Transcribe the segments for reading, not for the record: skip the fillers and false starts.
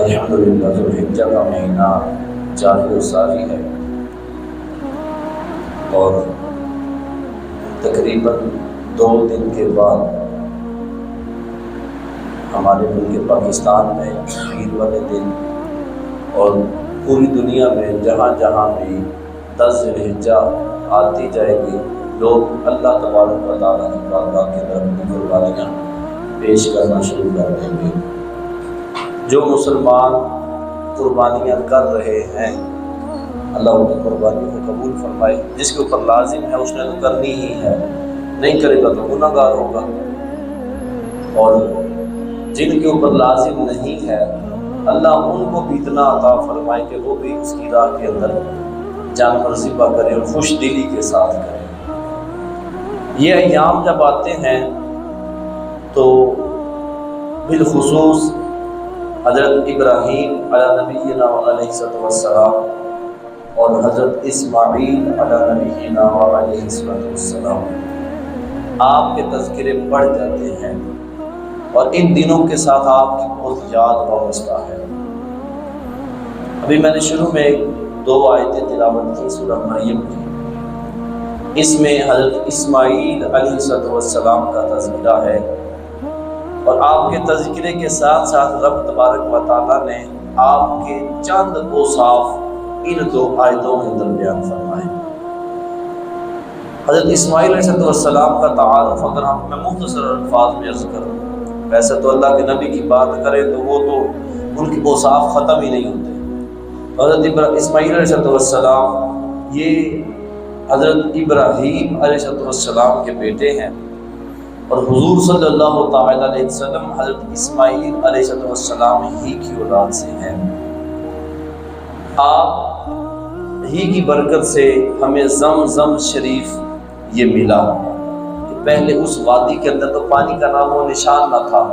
الحمدللہ ذوالحجہ کا مہینہ جاری و ساری ہے اور تقریباً 2 دن کے بعد ہمارے ملک پاکستان میں عید والے دن اور پوری دنیا میں جہاں جہاں بھی 10 ذوالحجہ آتی جائے گی، لوگ اللہ تبارک و تعالیٰ کی بارگاہ کے در میں قربانیاں پیش کرنا شروع کر دیں گے۔ جو مسلمان قربانیاں کر رہے ہیں اللہ ان کی قربانی کو قبول فرمائے۔ جس کے اوپر لازم ہے اس نے تو کرنی ہی ہے، نہیں کرے گا تو گناہ گار ہوگا، اور جن کے اوپر لازم نہیں ہے اللہ ان کو بھی اتنا عطا فرمائے کہ وہ بھی اس کی راہ کے اندر جانور ذبح کرے اور خوش دلی کے ساتھ کرے۔ یہ ایام جب آتے ہیں تو بالخصوص حضرت ابراہیم علیہ نبینا علیہ السلام اور حضرت اسماعیل علیہ نبینا علیہ السلام آپ کے تذکرے بڑھ جاتے ہیں، اور ان دنوں کے ساتھ آپ کی بہت یاد وابستہ ہے۔ ابھی میں نے شروع میں 2 آیتیں تلاوت کی سورہ مریم کی، اس میں حضرت اسماعیل علیہ السلام کا تذکرہ ہے، اور آپ کے تذکرے کے ساتھ ساتھ رب تبارک و تعالیٰ نے آپ کے چند اوصاف ان 2 آیتوں کے اندر بیان فرمائے۔ حضرت اسماعیل علیہ السلام کا تعارف اگر میں مختصر الفاظ میں عرض کروں، ویسے تو اللہ کے نبی کی بات کریں تو وہ تو ان کے اوصاف ختم ہی نہیں ہوتے۔ حضرت اسماعیل علیہ السلام یہ حضرت ابراہیم علیہ السلام کے بیٹے ہیں، اور حضور صلی اللہ تعالیٰ علیہ وسلم حضرت اسماعیل علیہ السلام ہی کی اولاد سے ہیں۔ آپ ہی کی برکت سے ہمیں زمزم شریف یہ ملا کہ پہلے اس وادی کے اندر تو پانی کا نام و نشان نہ تھا،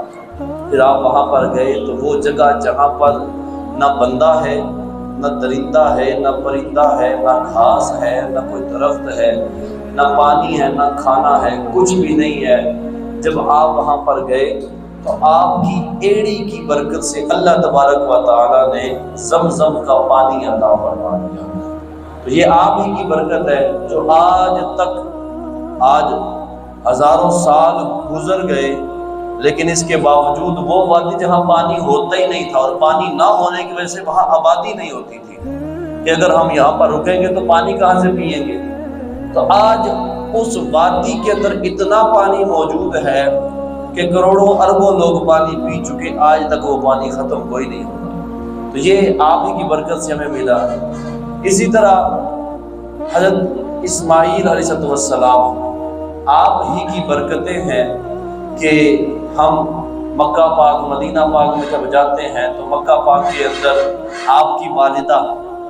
پھر آپ وہاں پر گئے تو وہ جگہ جہاں پر نہ بندہ ہے، نہ درندہ ہے، نہ پرندہ ہے، نہ گھاس ہے، نہ کوئی درخت ہے، نہ پانی ہے، نہ کھانا ہے، کچھ بھی نہیں ہے۔ جب آپ وہاں پر گئے تو آپ کی ایڑی کی برکت سے اللہ تبارک و تعالیٰ نے زمزم کا پانی عطا فرما دیا۔ تو یہ آپ ہی کی برکت ہے جو آج تک، آج ہزاروں سال گزر گئے لیکن اس کے باوجود وہ وادی جہاں پانی ہوتا ہی نہیں تھا، اور پانی نہ ہونے کی وجہ سے وہاں آبادی نہیں ہوتی تھی کہ اگر ہم یہاں پر رکیں گے تو پانی کہاں سے پئیں گے، تو آج اس وادی کے اندر اتنا پانی موجود ہے کہ کروڑوں اربوں لوگ پانی پی چکے، آج تک وہ پانی ختم کوئی نہیں ہوگا۔ تو یہ آپ ہی کی برکت سے ہمیں ملا۔ اسی طرح حضرت اسماعیل علیہ السلام آپ ہی کی برکتیں ہیں کہ ہم مکہ پاک مدینہ پاک میں جب جاتے ہیں تو مکہ پاک کے اندر آپ کی والدہ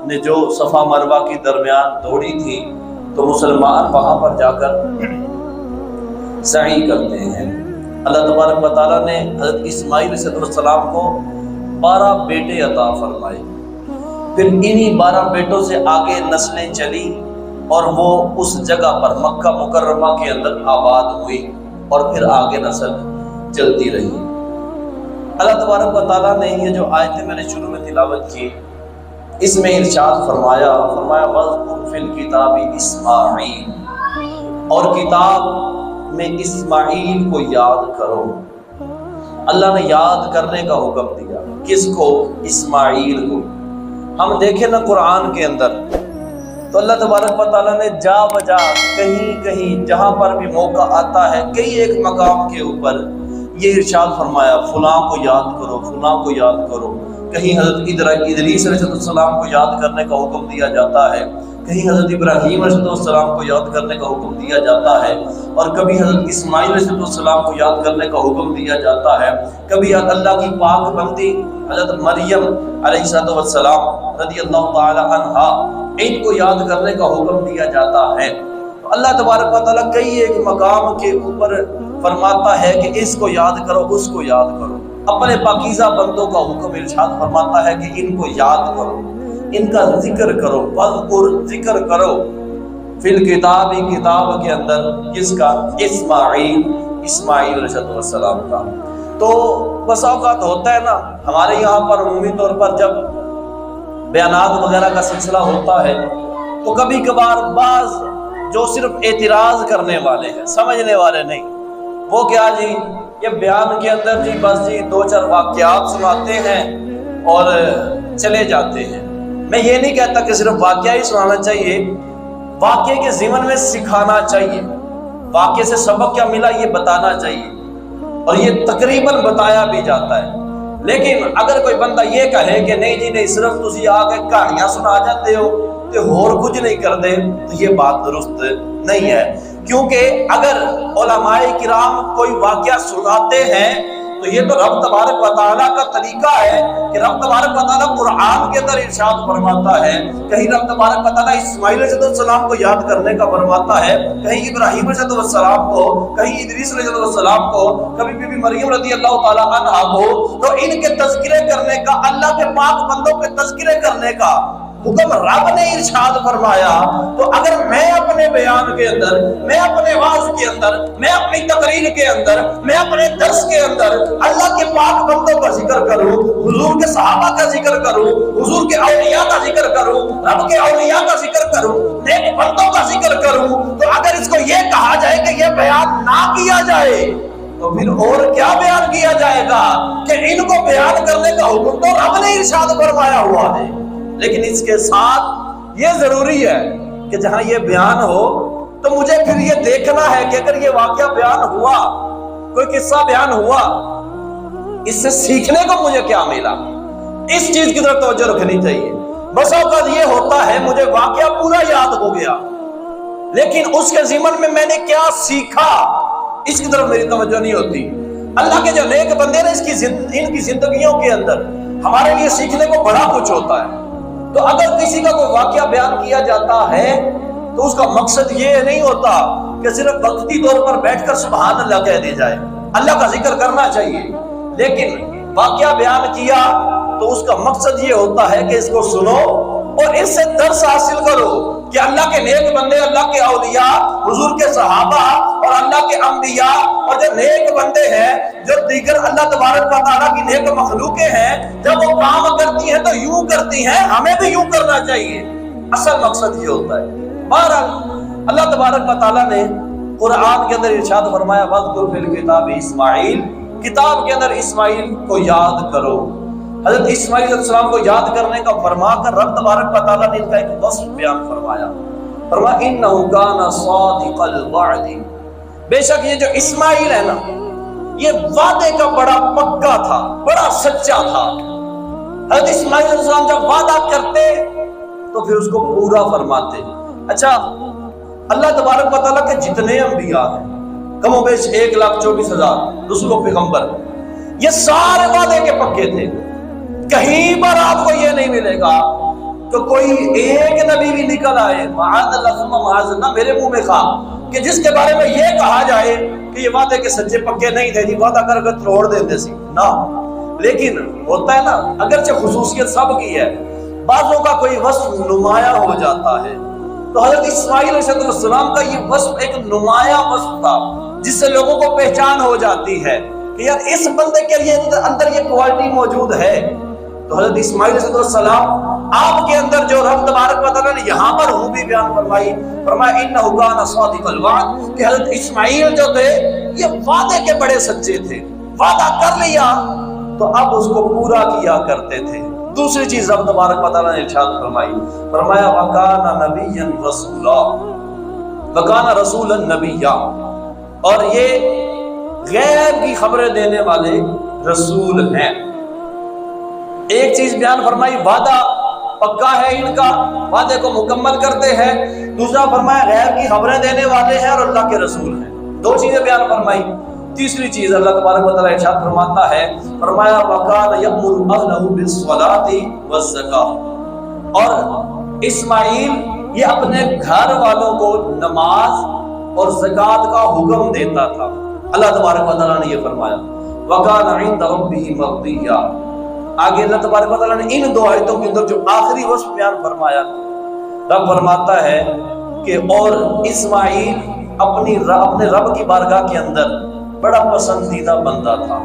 نے جو صفا مروہ کی درمیان دوڑی تھی تو مسلمان وہاں پر جا کر سعی کرتے ہیں۔ اللہ تبارک و تعالیٰ نے حضرت اسماعیل علیہ السلام کو 12 بیٹے عطا فرمائے، پھر انہی 12 بیٹوں سے آگے نسلیں چلی اور وہ اس جگہ پر مکہ مکرمہ کے اندر آباد ہوئی، اور پھر آگے نسل چلتی رہی۔ اللہ تبارک و تعالیٰ نے یہ جو آیتیں میں نے شروع میں تلاوت کی، اس میں ارشاد فرمایا وَاذْكُرْ فِي الْكِتَابِ اسماعیل، اور کتاب میں اسماعیل کو یاد کرو۔ اللہ نے یاد کرنے کا حکم دیا، کس کو؟ اسماعیل کو۔ ہم دیکھیں نا قرآن کے اندر تو اللہ تبارک و تعالیٰ نے جا بجا کہیں کہیں جہاں پر بھی موقع آتا ہے کئی ایک مقام کے اوپر یہ ارشاد فرمایا فلاں کو یاد کرو، فلاں کو یاد کرو۔ کہیں حضرت ادریس علیہ السلام کو یاد کرنے کا حکم دیا جاتا ہے، کہیں حضرت ابراہیم علیہ السلام کو یاد کرنے کا حکم دیا جاتا ہے، اور کبھی حضرت اسماعیل علیہ السلام کو یاد کرنے کا حکم دیا جاتا ہے، کبھی اللہ کی پاک بندی حضرت مریم علیہ السلام رضی اللہ تعالی عنہا ان کو یاد کرنے کا حکم دیا جاتا ہے۔ تو اللہ تبارک و تعالیٰ کئی ایک مقام کے اوپر فرماتا ہے کہ اس کو یاد کرو، اس کو یاد کرو۔ اپنے پاکیزہ بندوں کا حکم ارشاد فرماتا ہے کہ ان کو یاد کرو، ان کا ذکر کرو، وَاذْكُرْ ذکر کرو فی الکتاب، کتاب کے اندر کس کا؟ اسماعیل علیہ السلام کا۔ تو بس اوقات ہوتا ہے نا ہمارے یہاں پر عمومی طور پر جب بیانات وغیرہ کا سلسلہ ہوتا ہے تو کبھی کبھار بعض جو صرف اعتراض کرنے والے ہیں، سمجھنے والے نہیں، وہ کیا جی یہ بیان کے اندر جی بس جی 2-4 واقعات سناتے ہیں اور چلے جاتے ہیں۔ میں یہ نہیں کہتا کہ صرف واقعہ ہی سنانا چاہیے، واقعے کے ضمن میں سکھانا چاہیے، واقعے سے سبق کیا ملا یہ بتانا چاہیے، اور یہ تقریباً بتایا بھی جاتا ہے۔ لیکن اگر کوئی بندہ یہ کہے کہ نہیں جی نہیں صرف تسی آ کے کہانیاں سنا جاتے ہو تے اور کچھ نہیں کر دے، تو یہ بات درست نہیں ہے، کیونکہ اگر علماء کرام کوئی واقعہ سناتے ہیں تو یہ تو رب تبارک و تعالیٰ کا طریقہ ہے کہ رب تبارک و تعالیٰ قرآن کے اندر ارشاد فرماتا ہے، کہیں رب تبارک و تعالیٰ اسماعیل علیہ السلام کو یاد کرنے کا فرماتا ہے، کہیں ابراہیم علیہ السلام کو، کہیں ادریس علیہ السلام کو، کبھی بی بی مریم رضی اللہ تعالیٰ عنہا کو، تو ان کے تذکرے کرنے کا، اللہ کے پاک بندوں کے تذکرے کرنے کا حکم رب نے ارشاد فرمایا۔ تو اگر میں اپنے بیان کے اندر، میں اپنے واعظ کے اندر، میں اپنی تقریر کے اندر، میں اپنے درس کے اندر اللہ کے پاک بندوں کا ذکر کروں، حضور کے صحابہ کا ذکر کروں، حضور کے اولیاء کا ذکر کروں، رب کے اولیاء کا ذکر کروں، نیک بندوں کا ذکر کروں، تو اگر اس کو یہ کہا جائے کہ یہ بیان نہ کیا جائے تو پھر اور کیا بیان کیا جائے گا کہ ان کو بیان کرنے کا حکم تو رب نے ارشاد فرمایا ہوا ہے۔ لیکن اس کے ساتھ یہ ضروری ہے کہ جہاں یہ بیان ہو تو مجھے پھر یہ دیکھنا ہے کہ اگر یہ واقعہ بیان ہوا، کوئی قصہ بیان ہوا، اس سے سیکھنے کو مجھے کیا ملا، اس چیز کی طرف توجہ رکھنی چاہیے۔ بس اوقات یہ ہوتا ہے مجھے واقعہ پورا یاد ہو گیا لیکن اس کے ضمن میں نے کیا سیکھا اس کی طرف میری توجہ نہیں ہوتی۔ اللہ کے جو نیک بندے ہیں ان کی زندگیوں کے اندر ہمارے لیے سیکھنے کو بڑا کچھ ہوتا ہے۔ تو اگر کسی کا کوئی واقعہ بیان کیا جاتا ہے تو اس کا مقصد یہ نہیں ہوتا کہ صرف وقتی طور پر بیٹھ کر سبحان اللہ کہہ دی جائے، اللہ کا ذکر کرنا چاہیے، لیکن واقعہ بیان کیا تو اس کا مقصد یہ ہوتا ہے کہ اس کو سنو اور اس سے درس حاصل کرو کہ اللہ کے نیک بندے، اللہ کے اولیاء، حضور کے صحابہ اور اللہ کے انبیاء اور جو نیک بندے ہیں، جو دیگر اللہ تبارک و تعالیٰ کی نیک مخلوقیں ہیں، جب وہ کام کرتی ہیں تو یوں کرتی ہیں، ہمیں بھی یوں کرنا چاہیے۔ اصل مقصد یہ ہوتا ہے۔ بہرحال اللہ تبارک و تعالیٰ نے قرآن کے اندر ارشاد فرمایا وَاذْكُرْ فِي الْكِتَابِ اسماعیل، کتاب کے اندر اسماعیل کو یاد کرو۔ حضرت اسماعیل علیہ السلام کو یاد کرنے کا فرما کر رب تبارک و تعالیٰ نے ان کا ایک وصف بیان فرمایا، فرمایا اِنَّهُ كَانَ صَادِقَ الْوَعْدِ، بے شک یہ جو اسماعیل ہے نا یہ وعدے کا بڑا پکا تھا، بڑا سچا تھا۔ حضرت اسماعیل علیہ السلام جب وعدہ کرتے تو پھر اس کو پورا فرماتے۔ اچھا اللہ تبارک و تعالیٰ کے جتنے انبیاء ہیں کم و بیش 1,24,000 رسول و پیغمبر، یہ سارے وعدے کے پکے تھے۔ کہیں پر آپ کو یہ نہیں ملے گا کہ کوئی ایک نبی بھی نکل آئے معاذ اللہ ثم معاذ اللہ میرے منہ میں خواہ کہ جس کے بارے میں یہ کہا جائے کہ یہ وعدے کے سچے پکے نہیں تھے، جی وعدہ کر کے چھوڑ دیتے سی نہ۔ لیکن ہوتا ہے نا اگرچہ خصوصیت سب کی ہے، بعضوں کا کوئی وصف نمایاں ہو جاتا ہے، تو حضرت اسماعیل علیہ السلام کا یہ وصف ایک نمایاں وصف تھا جس سے لوگوں کو پہچان ہو جاتی ہے کہ یار اس بندے کے لیے اندر یہ کوالٹی موجود ہے۔ تو حضرت اسماعیل علیہ السلام آپ کے اندر جو رب تبارک و تعالیٰ نے یہاں پر خوبی بیان فرمائی، فرمایا اِنَّهُ كَانَ صَادِقَ الْوَعْدِ، کہ حضرت اسماعیل جو تھے یہ وعدے کے بڑے سچے تھے، وعدہ کر لیا تو اب اس کو پورا کیا کرتے تھے۔ دوسری چیز رب تبارک و تعالیٰ نے ارشاد فرمائی، فرمایا وَكَانَ نَبِيًّا رَسُولًا، وَكَانَ رَسُولًا نَبِيًّا، اور یہ غیب کی خبریں دینے والے رسول ہیں۔ ایک چیز بیان فرمائی وعدہ پکا ہے ان کا، وعدے کو مکمل کرتے ہیں، دوسرا فرمایا غیب کی خبریں دینے والے ہیں اور اللہ کے رسول ہیں۔ دو چیزیں بیان فرمائی۔ تیسری چیز اللہ تبارک و تعالیٰ ارشاد فرماتا ہے، فرمایا وَكَانَ يَأْمُرُ أَهْلَهُ بِالصَّلَاةِ وَالزَّكَاةِ، اور اسماعیل یہ اپنے گھر والوں کو نماز اور زکوٰۃ کا حکم دیتا تھا۔ اللہ تبارک و تعالیٰ نے یہ فرمایا وَكَانَ عِندَ رَبِّهِ مَرْضِيًّا۔ آگے اللہ تبارک و تعالیٰ نے ان دو آیتوں کے اندر جو آخری وصف بیان فرمایا، رب فرماتا ہے کہ اور اسماعیل اپنے رب کی بارگاہ کے اندر بڑا پسندیدہ بندہ تھا،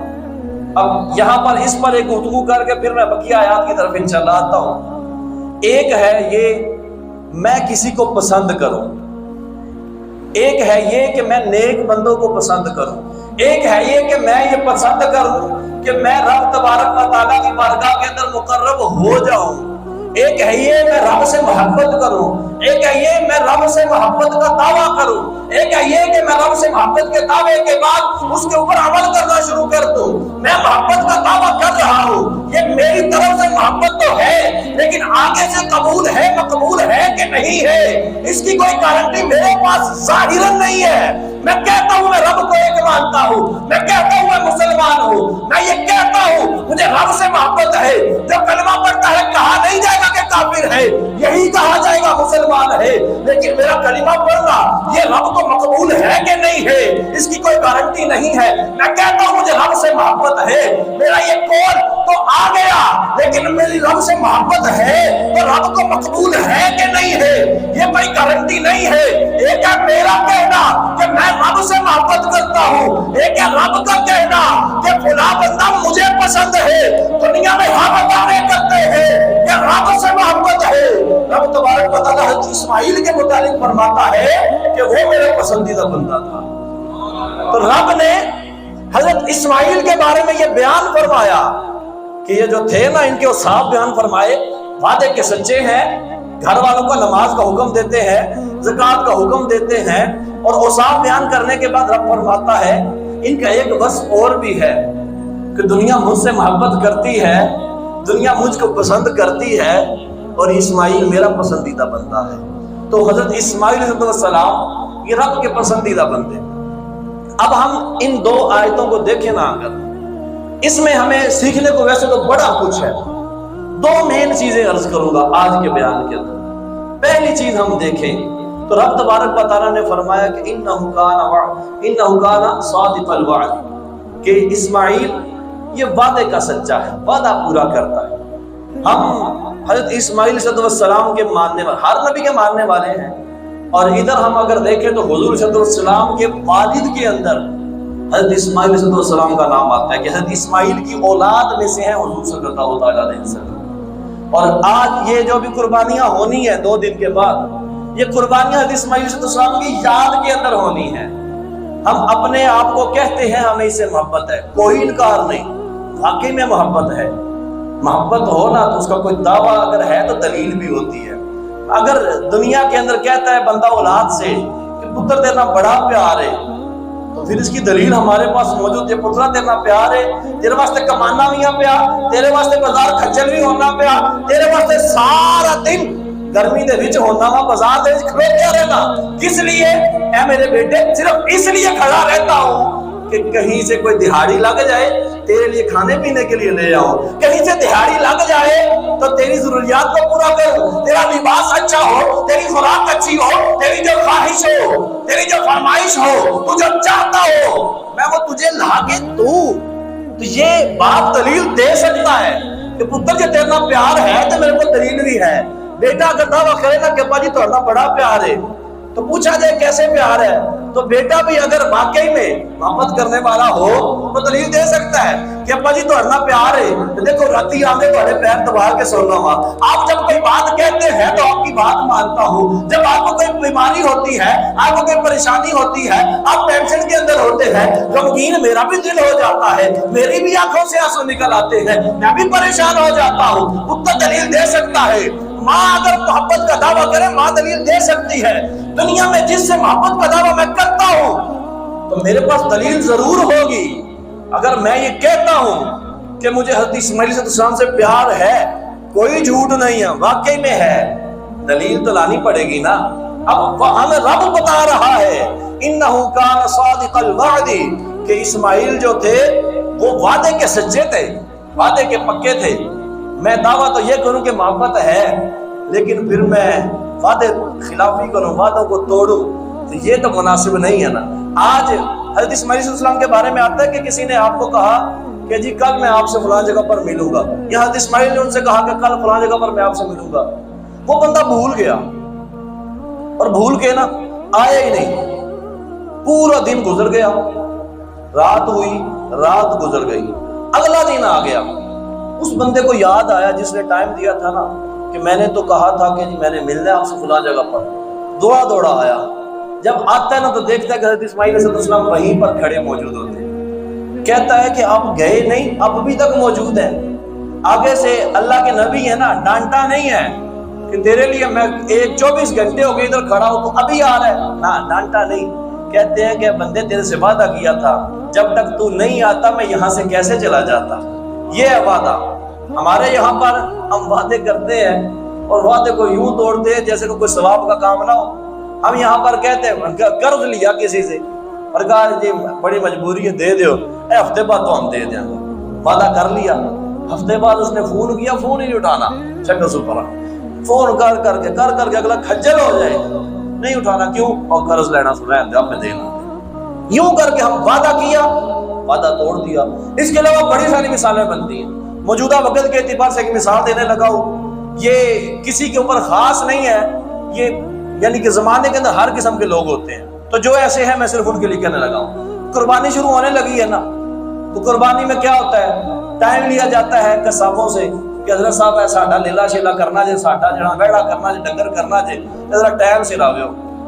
اب یہاں پر اس پر ایک گفتگو کر کے پھر میں بقیہ آیات کی طرف انشاءاللہ آتا ہوں۔ ایک ہے یہ میں کسی کو پسند کروں، ایک ہے یہ کہ میں نیک بندوں کو پسند کروں، ایک ہے یہ کہ میں یہ پسند کروں کہ میں رب تبارک و تعالیٰ کی بارگاہ کے اندر مقرب ہو جاؤں، ایک ہے یہ میں رب سے محبت کروں، ایک ہے یہ میں رب سے محبت کا دعویٰ کروں، ایک ہے یہ کہ میں رب سے محبت کے دعوے کے بعد اس کے اوپر عمل کرنا شروع کر دوں۔ میں محبت کا دعویٰ کر رہا ہوں، یہ میری طرف سے محبت تو ہے، لیکن آگے سے قبول ہے مقبول ہے کہ نہیں ہے اس کی کوئی گارنٹی میرے پاس ظاہراً نہیں ہے۔ میں کہتا ہوں میں رب کو ایک مانتا ہوں، میں کہتا ہوں میں مسلمان ہوں، میں یہ کہتا ہوں مجھے رب سے محبت ہے، جو کلمہ پڑھتا ہے کہا نہیں جائے گا کہ کافر ہے، یہی کہا جائے گا مسلمان ہے، لیکن میرا کلمہ پڑھنا یہ رب کو مقبول ہے کہ نہیں ہے اس کی کوئی گارنٹی نہیں ہے۔ میں کہتا ہوں مجھے رب سے محبت ہے، میرا یہ قول تو آ گیا، لیکن میری رب سے محبت ہے تو رب کو مقبول ہے کہ نہیں ہے یہ کوئی گارنٹی نہیں ہے۔ ایک ہے میرا کہنا کہ میں رب سے محبت کرتا ہوں، ایک ہے رب کا کہنا کہ فلاں بندہ مجھے پسند ہے۔ دنیا میں ہم دعوے کرتے ہیں کہ رب سے محبت ہے، رب تبارک و تعالیٰ حضرت اسماعیل کے متعلق فرماتا ہے کہ وہ میرا پسندیدہ بندہ تھا۔ تو رب نے حضرت اسماعیل کے بارے میں یہ بیان فرمایا کہ یہ جو تھے نا ان کے اوصاف بیان فرمائے، وعدے کے سچے ہیں، گھر والوں کو نماز کا حکم دیتے ہیں، زکوٰۃ کا حکم دیتے ہیں، اور اوصاف بیان کرنے کے بعد رب فرماتا ہے ان کا ایک وصف اور بھی ہے کہ دنیا مجھ سے محبت کرتی ہے، دنیا مجھ کو پسند کرتی ہے، اور اسماعیل میرا پسندیدہ بندہ ہے۔ تو حضرت اسماعیل علیہ السلام یہ رب کے پسندیدہ بندے۔ اب ہم ان دو آیتوں کو دیکھیں نا، اگر اس میں ہمیں سیکھنے کو ویسے تو بڑا کچھ ہے، دو مین چیزیں عرض کروں گا آج کے بیان کے اندر۔ پہلی چیز ہم دیکھیں تو رب تبارک و تعالیٰ نے فرمایا کہ انہ کان صادق الوعد، کہ اسماعیل یہ وعدے کا سچا ہے، وعدہ پورا کرتا ہے۔ ہم حضرت اسماعیل علیہ السلام کے ماننے والے، ہر نبی کے ماننے والے ہیں، اور ادھر ہم اگر دیکھیں تو حضور صلی اللہ علیہ وسلم کے والد کے اندر حضرت اسماعیل علیہ السلام کا نام آتا ہے کہ حضرت اسماعیل کی اولاد میں سے ہیں حضور صلی اللہ علیہ وسلم۔ اور آج یہ جو بھی قربانیاں ہونی ہیں 2 دن کے بعد، یہ قربانیاں حضرت اسماعیل علیہ السلام کی یاد کے اندر ہونی ہیں۔ ہم اپنے آپ کو کہتے ہیں ہمیں اس سے محبت ہے، کوئی انکار نہیں، واقعی میں محبت ہے۔ محبت ہو نا تو اس کا کوئی دعویٰ اگر ہے تو دلیل بھی ہوتی ہے۔ اگر دنیا کے اندر کہتا ہے بندہ اولاد سے کہ پتر تیرا بڑا پیار ہے، تو پھر اس کی دلیل ہمارے پاس موجود ہے۔ پترا تیرا پیار ہے، تیرے واسطے کمانا بھی پیا، تیرے واسطے بازار کھچل بھی ہونا پیا، تیرے واسطے سارا دن گرمی دے وچ ہونا وا بازار دے وچ کھڑوتیا رہنا، کس لیے؟ اے میرے بیٹے صرف اس لیے کھڑا رہتا ہوں کہ کہیں سے کوئی دہاڑی لگ جائے تیرے لیے کھانے پینے کے لیے لے آؤ، کہیں سے دہاڑی لگ جائے تو تیری ضروریات کو پورا کروں، تیرا لباس اچھا ہو، تیری خوراک اچھی ہو، تیری جو خواہش ہو، تیری جو فرمائش ہو، تو جو چاہتا ہو میں وہ تجھے لا کے دوں۔ تو یہ باپ دلیل دے سکتا ہے کہ پتر جو تیرا پیار ہے تو میرے کو دلیل بھی ہے۔ بیٹا اگر دعویٰ کرے نا کہ ابا جی تمہارا بڑا پیار ہے، تو پوچھا جائے کیسے پیار ہے، تو بیٹا بھی اگر واقعی میں محبت کرنے والا ہو تو دلیل دے سکتا ہے کہ ابا جی تمہارا پیار ہے، دیکھو راتی آنے تمہارے پیر دبا کے سو رہا ہوں، آپ جب کوئی بات کہتے ہیں تو آپ کی بات مانتا ہوں، جب آپ کو کوئی بیماری ہوتی ہے، آپ کو کوئی پریشانی ہوتی ہے، آپ ٹینشن کے اندر ہوتے ہیں، غمگین میرا بھی دل ہو جاتا ہے، میری بھی آنکھوں سے آنسو نکل آتے ہیں، میں بھی پریشان ہو جاتا ہوں، اتنا دلیل دے سکتا ہے۔ ماں اگر محبت کا دعویٰ کرے ماں دلیل دے سکتی ہے۔ دنیا میں جس سے محبت کا دعویٰ میں کرتا ہوں تو میرے پاس دلیل ضرور ہوگی۔ اگر میں یہ کہتا ہوں کہ مجھے حضرت اسماعیل علیہ السلام سے پیار ہے، کوئی جھوٹ نہیں ہے، واقعی میں ہے، دلیل تو لانی پڑے گی نا۔ اب ہمیں رب بتا رہا ہے انہ کان صادق الوعد، کہ اسماعیل جو تھے وہ وعدے کے سچے تھے، وعدے کے پکے تھے۔ میں دعویٰ تو یہ کروں کہ محبت ہے، لیکن پھر میں وعدے خلافی کروں، وعدوں کو توڑوں، تو یہ تو مناسب نہیں ہے نا۔ آج حضرت اسماعیل علیہ السلام کے بارے میں آتا ہے کہ کسی نے آپ کو کہا کہ جی کل میں آپ سے فلاں جگہ پر ملوں گا، یا حضرت اسماعیل نے ان سے کہا کہ کل فلاں جگہ پر میں آپ سے ملوں گا۔ وہ بندہ بھول گیا اور بھول کے نا آیا ہی نہیں، پورا دن گزر گیا، رات ہوئی، رات گزر گئی، اگلا دن آ گیا، اس بندے کو یاد آیا جس نے ٹائم دیا تھا نا کہ میں نے تو کہا تھا کہ جی میں نے ملنا ہے آپ سے فلاں جگہ پر، دوڑا آیا۔ جب آتا ہے نا تو دیکھتا ہے کہ حضرت اسماعیل علیہ السلام وہیں پر کھڑے موجود ہوتے ہیں۔ کہتا ہے کہ آپ گئے نہیں، اب بھی تک موجود ہیں۔ آگے سے اللہ کے نبی ہے نا، ڈانٹا نہیں ہے کہ تیرے لیے میں 24 گھنٹے ہو گئے ادھر کھڑا ہوں تو ابھی آ رہا ہے، نہ ڈانٹا نہیں۔ کہتے ہیں کہ بندے تیرے سے وعدہ کیا تھا جب تک تو نہیں آتا میں یہاں سے کیسے چلا جاتا۔ یہ ہے وعدہ۔ ہمارے یہاں پر ہم وعدے کرتے ہیں اور وعدے کو یوں توڑتے ہیں جیسے کہ کوئی ثواب کا کام نہ ہو۔ ہم یہاں پر کہتے ہیں قرض لیا کسی سے اور کہا جی بڑی مجبوری ہے دے دیو، ہفتے بعد تو ہم دے دیں گے۔ وعدہ کر لیا، ہفتے بعد اس نے فون کیا، فون ہی نہیں اٹھانا، چکر سپرا فون کر کے اگلا کھجل ہو جائے، نہیں اٹھانا کیوں؟ اور قرض لینا سنیں اب میں دینا۔ یوں کر کے ہم وعدہ کیا، وعدہ توڑ دیا۔ اس کے علاوہ بڑی ساری مثالیں بنتی ہیں۔ موجودہ وقت کے اعتبار سے ایک مثال دینے لگا ہوں، یہ کسی کے اوپر خاص نہیں ہے، یہ یعنی کہ زمانے کے اندر ہر قسم کے لوگ ہوتے ہیں، تو جو ایسے ہیں میں صرف ان کے لیے کہنے لگا ہوں۔ قربانی شروع ہونے لگی ہے نا، تو قربانی میں کیا ہوتا ہے؟ ٹائم لیا جاتا ہے قصابوں سے کہ حضرت صاحب ہے ساڈا لیلا شیلا کرنا جے، ساڈا جڑا ویڑا کرنا جے، ڈنگر کرنا جے، ذرا ٹائم سے لاویو۔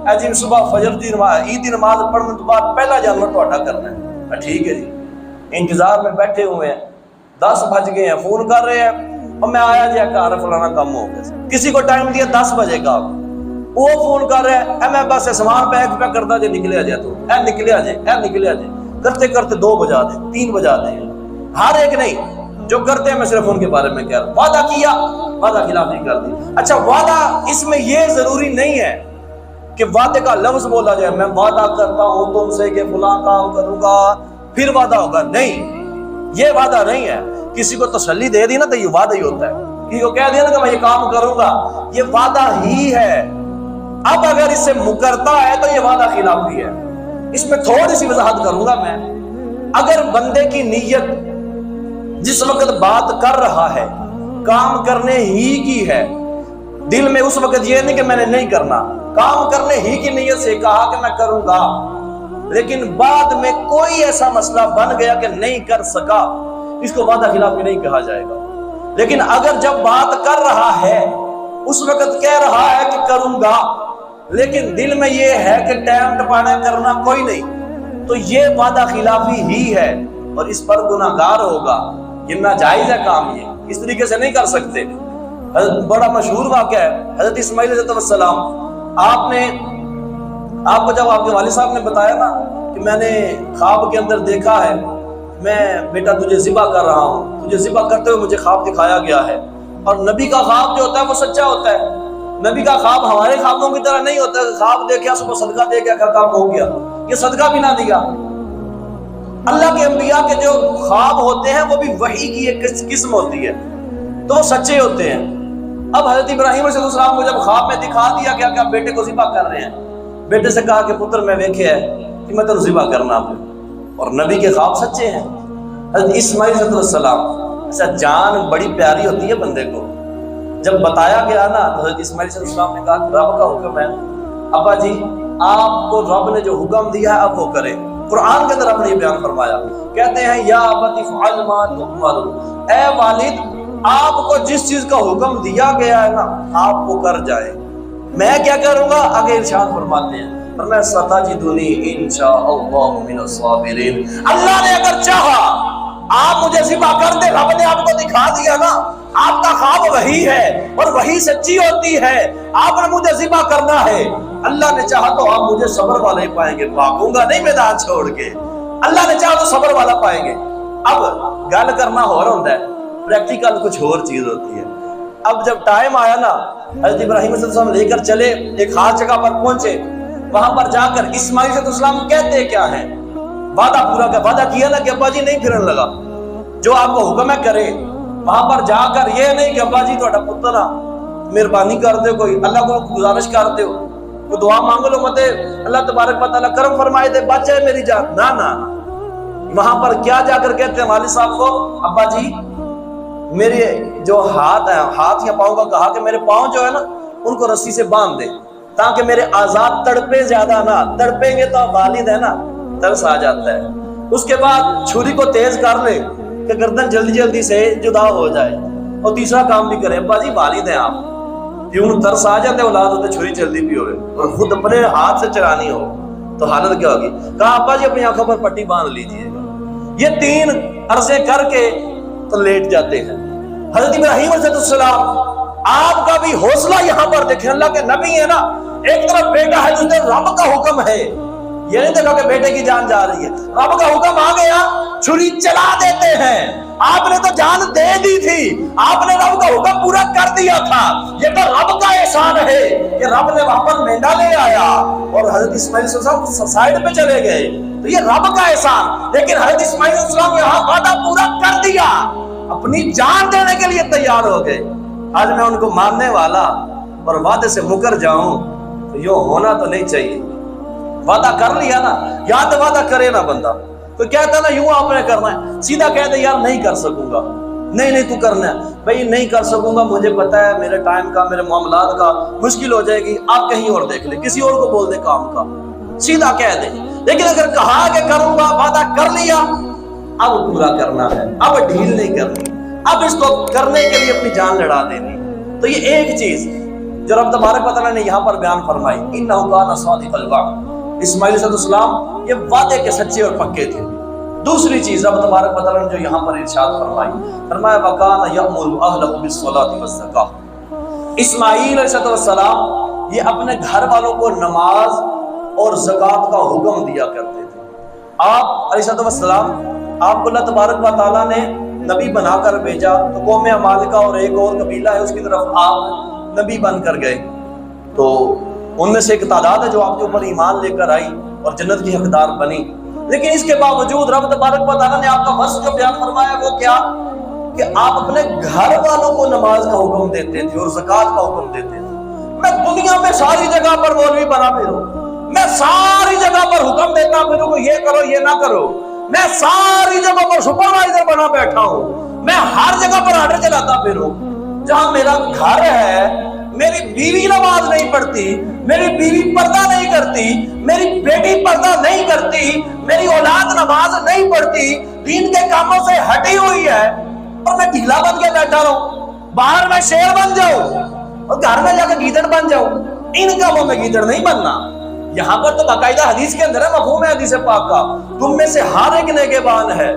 اے جی صبح فجر دی نماز عید دی نماز پڑھنے تو بعد پہلا جانور تہاڈا کرنا ہے۔ ٹھیک ہے جی، انتظار میں بیٹھے ہوئے ہیں، 10 بج گئے ہیں، فون کر رہے ہیں اور میں آیا جی گھر فلانا کام ہو گیا۔ کسی کو ٹائم دیا 10 بجے کا، وہ فون کر رہا ہے، اے میں بس سامان پیک پہ کرتا جی، نکلیا جائے تو اے نکلیا جائے، کرتے کرتے 2 بجا دیں، 3 بجا دیں۔ ہر ایک نہیں، جو کرتے ہیں میں صرف ان کے بارے میں کہہ رہا ہوں۔ وعدہ کیا، وعدہ خلافی کر دی۔ اچھا وعدہ اس میں یہ ضروری نہیں ہے کہ وعدے کا لفظ بولا جائے، میں وعدہ کرتا ہوں تم سے کہ فلاں کام کروں گا پھر وعدہ ہوگا، نہیں، یہ وعدہ نہیں ہے۔ کسی کو تسلی دے دی نا تو یہ وعدہ ہی ہوتا ہے، کسی کو کہہ دیا نا کہ میں یہ کام کروں گا، یہ وعدہ ہی ہے۔ اب اگر اس سے مکرتا ہے تو یہ وعدہ خلافی ہے۔ اس میں تھوڑی سی وضاحت کروں گا میں۔ اگر بندے کی نیت جس وقت بات کر رہا ہے کام کرنے ہی کی ہے، دل میں اس وقت یہ نہیں کہ میں نے نہیں کرنا، کام کرنے ہی کی نیت سے کہا کہ میں کروں گا، لیکن بعد میں کوئی ایسا مسئلہ بن گیا کہ نہیں کر سکا، اس کو وعدہ خلافی نہیں کہا جائے گا۔ لیکن اگر جب بات کر رہا ہے اس وقت کہہ رہا ہے کہ کروں گا، لیکن دل میں یہ ہے کہ ٹائم ٹپانا کرنا کوئی نہیں، تو یہ وعدہ خلافی ہی ہے اور اس پر گناہگار ہوگا۔ یہ ناجائز ہے کام، یہ اس طریقے سے نہیں کر سکتے۔ بڑا مشہور واقعہ ہے، حضرت اسماعیل علیہ السلام، آپ کو جب آپ کے والد صاحب نے بتایا نا کہ میں نے خواب کے اندر دیکھا ہے میں بیٹا تجھے ذبح کر رہا ہوں، تجھے ذبح کرتے ہوئے مجھے خواب دکھایا گیا ہے، اور نبی کا خواب جو ہوتا ہے وہ سچا ہوتا ہے۔ نبی کا خواب ہمارے خوابوں کی طرح نہیں ہوتا ہے، خواب دیکھا صبح صدقہ دے گیا کام ہو گیا، یہ صدقہ بھی نہ دیا۔ اللہ کے انبیاء کے جو خواب ہوتے ہیں وہ بھی وحی کی ایک قسم ہوتی ہے، تو وہ سچے ہوتے ہیں۔ اب حضرت ابراہیم علیہ السلام کو جب خواب میں دکھا دیا گیا کہ آپ بیٹے کو ذبح کر رہے ہیں، بیٹے سے کہا کہ پتر میں دیکھے ہے کہ میں تجھے ذبح کرنا ہے، اور نبی کے خواب سچے ہیں۔ حضرت اسماعیل علیہ السلام، ایسا جان بڑی پیاری ہوتی ہے بندے کو، جب بتایا گیا نا تو حضرت اسماعیل علیہ السلام نے کہا کہ رب کا حکم ہے، ابا جی آپ کو رب نے جو حکم دیا ہے اب وہ کریں۔ قرآن کے اندر رب نے یہ بیان فرمایا، کہتے ہیں یا ابت افعل ما تؤمر، اے والد آپ کو جس چیز کا حکم دیا گیا ہے نا آپ وہ کر جائیں، میں کیا کروں گا؟ آگے ارشاد فرماتے ہیں فرمایا ستجدنی انشاءاللہ من الصابرین، اللہ نے اگر چاہا آپ مجھے ذبح کر دے، رب نے آپ کو دکھا دیا نا، آپ کا خواب وہی ہے اور وہی سچی ہوتی ہے، آپ نے مجھے ذبح کرنا ہے، اللہ نے چاہا تو آپ مجھے صبر والے ہی پائیں گے، بھاگوں گا نہیں میدان چھوڑ کے، اللہ نے چاہا تو صبر والا پائیں گے۔ اب گل کرنا ہو رہا ہوتا ہے، پریکٹیکل کچھ اور چیز ہوتی ہے۔ اب جب ٹائم آیا نا حضرت ابراہیم علیہ السلام لے کر چلے، ایک خاص جگہ پر پہنچے، وہاں پر جا کر اسماعیل علیہ السلام کہتے کیا ہیں؟ وعدہ پورا کر، وعدہ کیا نا کہ ابا جی نہیں پھرن لگا، جو آپ کو حکم ہے کرے۔ وہاں پر جا کر یہ نہیں کہ ابا جی تھوڑا پتر آ مہربانی کر دے، کوئی اللہ کو گزارش کر دے، کوئی دعا مانگ لو، مت اللہ تبارک و تعالیٰ کرم فرمائے دے بچ جائے میری جان، نہ نہ۔ وہاں پر کیا جا کر کہتے ہیں والد صاحب کو، ابا جی میرے جو ہاتھ ہیں، ہاتھ یا پاؤں کا کہا کہ میرے پاؤں جو ہے نا ان کو رسی سے باندھ دے تاکہ میرے آزاد تڑپے زیادہ نہ، تڑپیں گے تو والد ہے نا ترس آ جاتا ہے۔ اس کے بعد چھری کو تیز کر لے کہ گردن جلدی جلدی سے جدا ہو جائے، اور تیسرا کام بھی کرے، ابا جی والد ہیں آپ، کیوں ترس آ جاتے اولاد ہوتے چھری جلدی پیو گے اور خود اپنے ہاتھ سے چرانی ہو تو حالت کیا ہوگی؟ کہا ابا جی اپنی آنکھوں پر پٹی باندھ لیجئے گا۔ یہ 3 عرضے کر کے تو لیٹ جاتے ہیں۔ حضرت ابراہیم علیہ السلام، آپ کا بھی حوصلہ یہاں پر دیکھیں، اللہ کے نبی ہے نا، ایک طرف بیٹا ہے دوسرے رب کا حکم ہے، یہ نہیں دیکھا کہ بیٹے کی جان جا رہی ہے، رب کا حکم آ گیا چھری چلا دیتے ہیں۔ آپ نے تو جان دے دی تھی، آپ نے رب کا حکم پورا کر دیا تھا، یہ تو رب کا احسان ہے کہ رب نے وہاں پر مینڈا لے آیا اور حضرت اسماعیل علیہ السلام سائیڈ پہ چلے گئے، تو یہ رب کا احسان۔ لیکن حضرت اسماعیل علیہ السلام یہاں وعدہ پورا کر دیا، اپنی جان دینے کے لیے تیار ہو گئے۔ آج میں ان کو ماننے والا اور وعدے سے مکر جاؤں تو یہ ہونا تو نہیں چاہیے۔ وعدہ کر لیا نا، یا تو وعدہ کرے نا بندہ، تو کہتا نا یوں آپ نے کرنا ہے، سیدھا کہہ دے یار نہیں کر سکوں گا، نہیں تو کرنا ہے بھائی، نہیں کر سکوں گا، مجھے پتا ہے میرے ٹائم کا، میرے معاملات کا مشکل ہو جائے گی، آپ کہیں اور دیکھ لیں، کسی اور کو بول دے کام کا، سیدھا کہہ دے۔ لیکن اگر کہا کہ کروں گا، وعدہ کر لیا، اب پورا کرنا ہے، اب ڈھیل نہیں کرنی، اب اس کو کرنے کے لیے اپنی جان لڑا دینی۔ تو یہ ایک چیز جو رب تبارک و تعالیٰ نے یہاں پر بیان فرمائی، انہ کان صادق الوعد، اسماعیل علیہ السلام یہ وعدے کے سچے اور پکے تھے۔ دوسری چیز رب تبارک و تعالیٰ نے جو یہاں پر ارشاد فرمائی، فرمایا وَكَانَ يَأْمُرُ أَهْلَهُ بِالصَّلَاةِ وَالزَّكَاةِ، اسماعیل علیہ السلام یہ اپنے گھر والوں کو نماز اور زکوٰۃ کا حکم دیا کرتے تھے۔ آپ علیہ السلام، آپ کو اللہ تبارک و تعالیٰ نے نبی بنا کر بھیجا، تو قوم عمالقہ اور ایک اور قبیلہ ہے اس کی طرف آپ نبی بن کر گئے، تو ان میں سے ایک تعداد ہے جو آپ کے اوپر ایمان لے کر آئی اور جنت کی حقدار بنی۔ لیکن اس کے باوجود رب تبارک و تعالیٰ نے آپ کا وصف جو بیان فرمایا وہ کیا کہ آپ اپنے گھر والوں کو نماز کا حکم دیتے تھے اور زکوٰۃ کا حکم دیتے تھے۔ میں دنیا میں ساری جگہ پر مولوی بنا پھروں، میں ساری جگہ پر حکم دیتا پھروں کہ یہ کرو یہ نہ کرو، میں ساری جگہ پر سپروائزر بنا بیٹھا ہوں، میں ہر جگہ پر آرڈر چلاتا پھروں، جہاں میرا گھر ہے میری بیوی نماز نہیں پڑھتی، میری بیوی پردہ نہیں کرتی، میری بیٹی پردہ نہیں کرتی، میری اولاد نماز نہیں پڑھتی، دین کے کاموں سے ہٹی ہوئی ہے، اور میں ڈھیلا بن کے بیٹھا رہوں، باہر میں شیر بن جاؤں اور گھر میں جا کے گیدڑ بن جاؤں، ان کاموں میں گیدڑ نہیں بننا۔ یہاں پر تو باقاعدہ حدیث کے اندر ہے، مفہوم ہے حدیث پاک کا، تم میں سے ہر ایک نگہبان ہے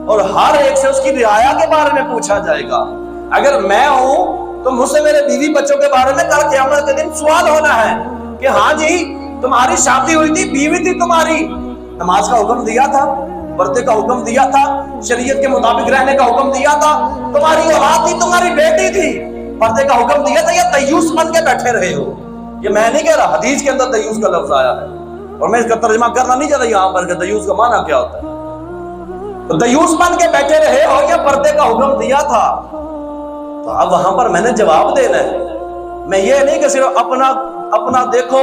اور ہر ایک سے اس کی رعایا کے بارے میں پوچھا جائے گا۔ اگر میں ہوں تو مجھ سے میرے بیوی بچوں کے بارے میں کل قیامت کے دن سوال ہونا ہے کہ ہاں جی تمہاری شادی ہوئی تھی، بیوی تھی تمہاری، نماز کا حکم دیا تھا، پردے کا حکم دیا تھا، شریعت کے مطابق رہنے کا حکم دیا تھا، تمہاری اولاد تھی، تمہاری بیٹی تھی، پردے کا حکم دیا تھا، یا دیوس بن کے بیٹھے رہے ہو؟ یہ میں نہیں کہہ رہا، حدیث کے اندر دیوس کا لفظ آیا ہے اور میں اس کا ترجمہ کرنا نہیں چاہتا یہاں پر کہ دیوس کا معنی کیا ہوتا ہے۔ تو دیوس بن کے بیٹھے رہے ہو یا پردے کا حکم دیا تھا؟ تو اب وہاں پر میں نے جواب دینا ہے، میں یہ نہیں کہ صرف اپنا دیکھو،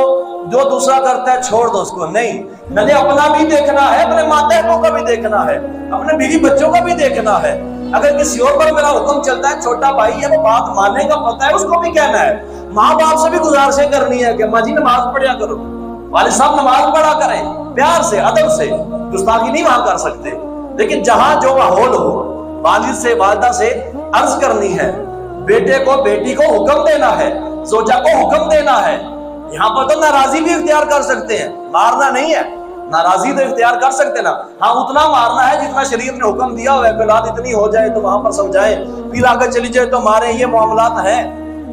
جو دوسرا کرتا ہے چھوڑ دو اس کو، نہیں، میں نے اپنا بھی دیکھنا ہے، اپنے ماتحتوں کا بھی دیکھنا ہے، اپنے بیوی بچوں کا بھی دیکھنا ہے۔ اگر کسی اور پر میرا حکم چلتا ہے، چھوٹا بھائی ہے وہ بات ماننے کا پتہ ہے، اس کو بھی کہنا ہے۔ ماں باپ سے بھی گزارشیں کرنی ہے کہ ماں جی نماز پڑھیا کرو، والد صاحب نماز پڑھا کریں، پیار سے ادب سے، گستاخی نہیں وہاں کر سکتے، لیکن جہاں جو ماحول ہو، والد سے والدہ سے عرض کرنی ہے، بیٹے کو بیٹی کو حکم دینا ہے، زوجہ کو حکم دینا ہے۔ یہاں پر تو ناراضی بھی اختیار کر سکتے ہیں، مارنا نہیں ہے، ناراضی تو اختیار کر سکتے نا، ہاں اتنا مارنا ہے جتنا شریعت نے حکم دیا ہوا ہے، اولاد اتنی ہو جائے تو وہاں پر سمجھائیں، پھر آگے چلی جائے تو ماریں، یہ معاملات ہیں۔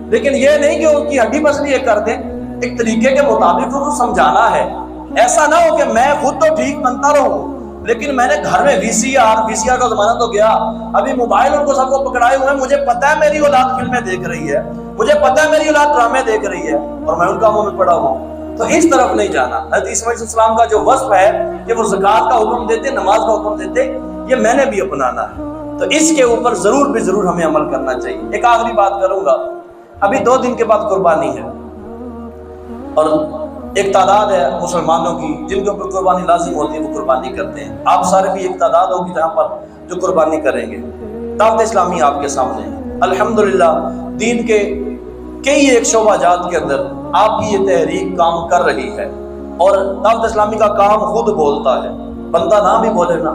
لیکن یہ نہیں کہ ان کی ہڈی پسلی کر دیں، ایک طریقے کے مطابق ان کو سمجھانا ہے۔ ایسا نہ ہو کہ میں خود تو ٹھیک بنتا رہوں لیکن میں نے گھر میں وی سی آر کا زمانہ تو گیا، ابھی موبائل ان کو سب کو پکڑائے ہوئے ہیں، مجھے پتا ہے میری اولاد فلمیں دیکھ رہی ہے، مجھے پتا ہے میری اولاد ڈرامے دیکھ رہی ہے اور میں ان کاموں میں پڑا ہوں، تو اس طرف نہیں جانا۔ حضرت اسماعیل علیہ السلام کا جو وصف ہے کہ وہ زکوٰۃ کا حکم دیتے، نماز کا حکم دیتے، یہ میں نے بھی اپنانا ہے، تو اس کے اوپر ضرور ہمیں عمل کرنا چاہیے۔ ایک آخری بات کروں گا، ابھی 2 دن کے بعد قربانی ہے اور ایک تعداد ہے مسلمانوں کی جن کے اوپر قربانی لازم ہوتی ہے، وہ قربانی کرتے ہیں۔ آپ سارے بھی ایک تعداد ہوگی جہاں پر جو قربانی کریں گے۔ دعوت اسلامی آپ کے سامنے ہے، الحمدللہ دین کے کئی ایک شعبہ جات کے اندر آپ کی یہ تحریک کام کر رہی ہے، اور دعوت اسلامی کا کام خود بولتا ہے، بندہ نہ بھی بولے نا،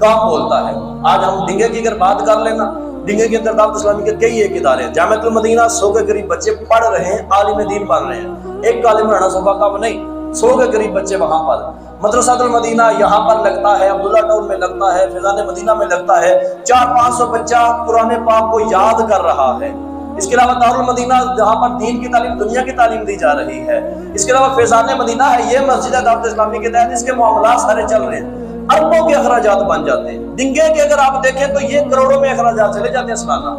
کام بولتا ہے. آج ہم ڈنگے کی اگر بات کر لینا، ڈنگے کے اندر دعوت اسلامی کے کئی ایک ادارے ہیں. جامعۃ المدینہ 100 کے قریب بچے پڑھ رہے ہیں، عالم دین بن رہے ہیں. ایک عالم رانا صوبہ کا نہیں، 100 کے قریب بچے وہاں پر. مدرسہ المدینہ یہاں پر لگتا ہے، عبداللہ ٹاؤن میں لگتا ہے، فیضان مدینہ میں لگتا ہے. 400-500 بچہ قرآن پاک کو یاد کر رہا ہے. اس کے علاوہ دارالمدینہ جہاں پر دین کی تعلیم، دنیا کی تعلیم دی جا رہی ہے. اس کے علاوہ فیضان مدینہ ہے، یہ مسجد ہے دعوت اسلامی کے تحت، اس کے معاملات سارے چل رہے ہیں. اربوں کے اخراجات بن جاتے ہیں. ڈنگے کے اگر آپ دیکھیں تو یہ کروڑوں میں اخراجات چلے جاتے ہیں سالانہ.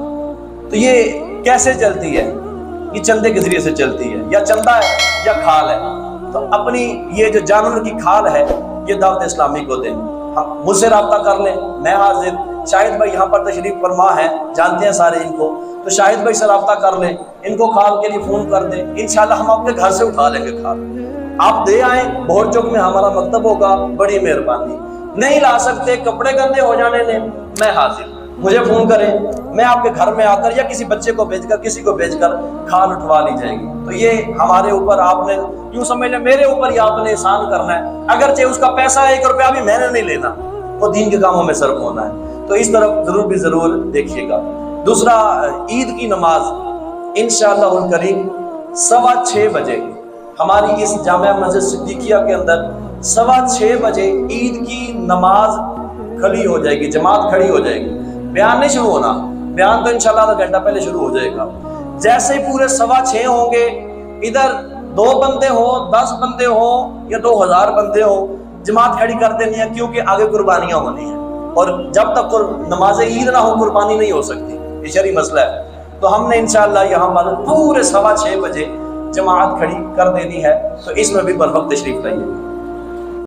تو یہ کیسے چلتی ہے؟ یہ چندے کے ذریعے سے چلتی ہے، یا چندہ ہے یا کھال ہے. تو اپنی یہ جو جانور کی کھال ہے یہ دعوت اسلامی کو دیں. مجھ سے رابطہ کر لیں، میں حاضر. شاہد بھائی یہاں پر تشریف فرما ہے، جانتے ہیں سارے ان کو، تو شاہد بھائی سے رابطہ کر لیں، ان کو کھال کے لیے فون کر دیں. انشاءاللہ ہم اپنے گھر سے اٹھا لیں گے کھال. آپ دے آئیں، بہت چوک میں ہمارا مکتب ہوگا، بڑی مہربانی. نہیں لا سکتے، کپڑے گندے ہو جانے دیں، میں حاضر. مجھے فون کریں، میں آپ کے گھر میں آ کر یا کسی بچے کو بھیج کر، کسی کو بھیج کر کھال اٹھوا لی جائے گی. تو یہ ہمارے اوپر آپ نے یوں سمجھ لیں میرے اوپر ہی آپ نے احسان کرنا ہے. اگرچہ اس کا پیسہ 1 روپیہ بھی میں نے نہیں لینا، وہ دین کے کاموں میں صرف ہونا ہے. تو اس طرف ضرور دیکھیے گا. دوسرا، عید کی نماز انشاءاللہ الکریم 6:15 بجے ہماری اس جامعہ مسجد صدیقیہ کے اندر 6:15 بجے عید کی نماز کھڑی ہو جائے گی، جماعت کھڑی ہو جائے گی. بیان نہیں شروع ہونا، بیان تو انشاءاللہ آدھا گھنٹہ پہلے شروع ہو جائے گا. جیسے ہی پورے 6:15 ہوں گے، ادھر 2 بندے ہوں، 10 بندے ہوں یا 2000 بندے ہوں، جماعت کھڑی کر دینی ہے، کیونکہ آگے قربانیاں ہونی ہیں. اور جب تک نماز عید نہ ہو قربانی نہیں ہو سکتی، یہ شرعی مسئلہ ہے. تو ہم نے انشاءاللہ یہاں پر پورے 6:15 بجے جماعت کھڑی کر دینی ہے. تو اس میں بھی بر وقت تشریف لائیے.